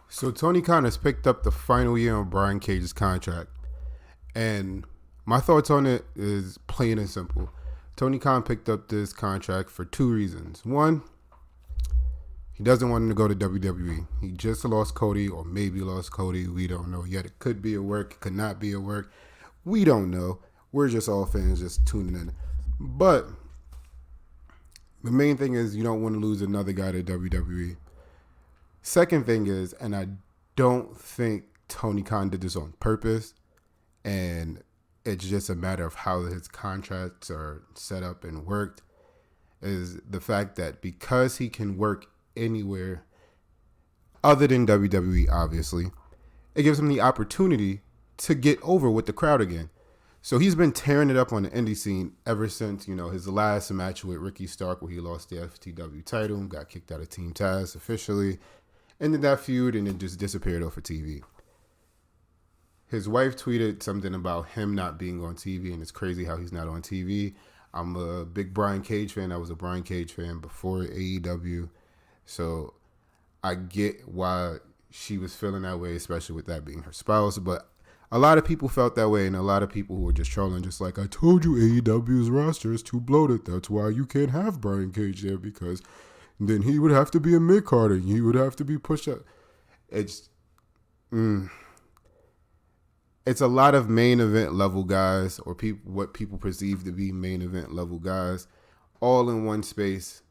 So Tony Khan has picked up the final year on Brian Cage's contract, and my thoughts on it is plain and simple. Tony Khan picked up this contract for two reasons. One, he doesn't want him to go to WWE. He just lost Cody, or maybe lost Cody. We don't know yet. It could be a work, it could not be a work. We don't know. We're just all fans just tuning in. But the main thing is you don't want to lose another guy to WWE. Second thing is, and I don't think Tony Khan did this on purpose, and it's just a matter of how his contracts are set up and worked, is the fact that because he can work anywhere other than WWE, obviously, it gives him the opportunity to get over with the crowd again. So he's been tearing it up on the indie scene ever since, his last match with Ricky Stark where he lost the FTW title and got kicked out of Team Taz officially. Ended that feud and it just disappeared off of TV. His wife tweeted something about him not being on TV, and it's crazy how he's not on TV. I'm a big Brian Cage fan. I was a Brian Cage fan before AEW. So I get why she was feeling that way, especially with that being her spouse. But a lot of people felt that way, and a lot of people who were just trolling, just like, I told you AEW's roster is too bloated. That's why you can't have Brian Cage there, because then he would have to be a mid-carder. He would have to be pushed up. It's a lot of main event level guys, or what people perceive to be main event level guys, all in one space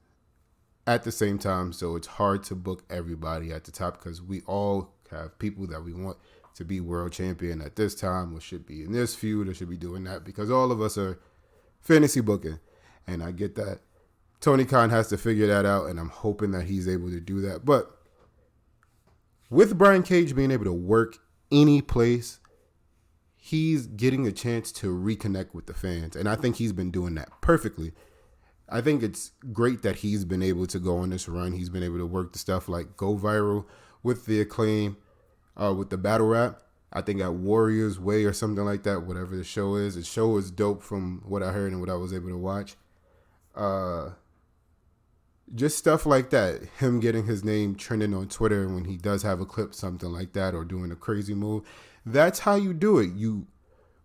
at the same time. So it's hard to book everybody at the top, because we all have people that we want to be world champion at this time, or should be in this feud, or should be doing that, because all of us are fantasy booking. And I get that. Tony Khan has to figure that out, and I'm hoping that he's able to do that. But with Brian Cage being able to work any place, he's getting a chance to reconnect with the fans. And I think he's been doing that perfectly. I think it's great that he's been able to go on this run. He's been able to work the stuff like Go Viral with the Acclaim, with the battle rap. I think at Warriors Way or something like that, whatever the show is. The show is dope from what I heard and what I was able to watch. Just stuff like that. Him getting his name trending on Twitter when he does have a clip, something like that, or doing a crazy move. That's how you do it.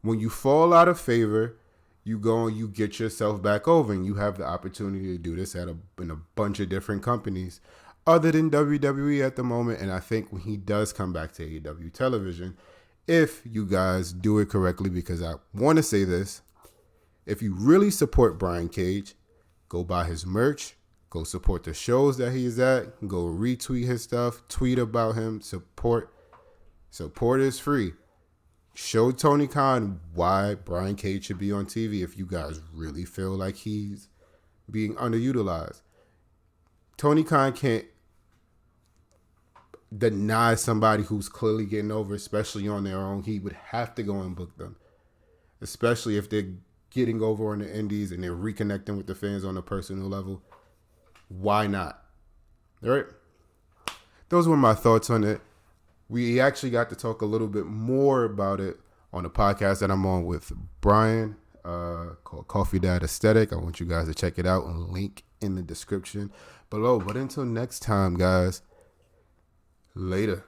When you fall out of favor, you go and you get yourself back over, and you have the opportunity to do this in a bunch of different companies other than WWE at the moment. And I think when he does come back to AEW television, if you guys do it correctly, because I want to say this, if you really support Brian Cage, go buy his merch, go support the shows that he's at, go retweet his stuff, tweet about him, support. Support is free. Show Tony Khan why Brian Cage should be on TV if you guys really feel like he's being underutilized. Tony Khan can't deny somebody who's clearly getting over, especially on their own. He would have to go and book them, especially if they're getting over on the indies and they're reconnecting with the fans on a personal level. Why not? All right. Those were my thoughts on it. We actually got to talk a little bit more about it on the podcast that I'm on with Brian, called Coffee Dad Aesthetic. I want you guys to check it out, and link in the description below. But until next time, guys, later.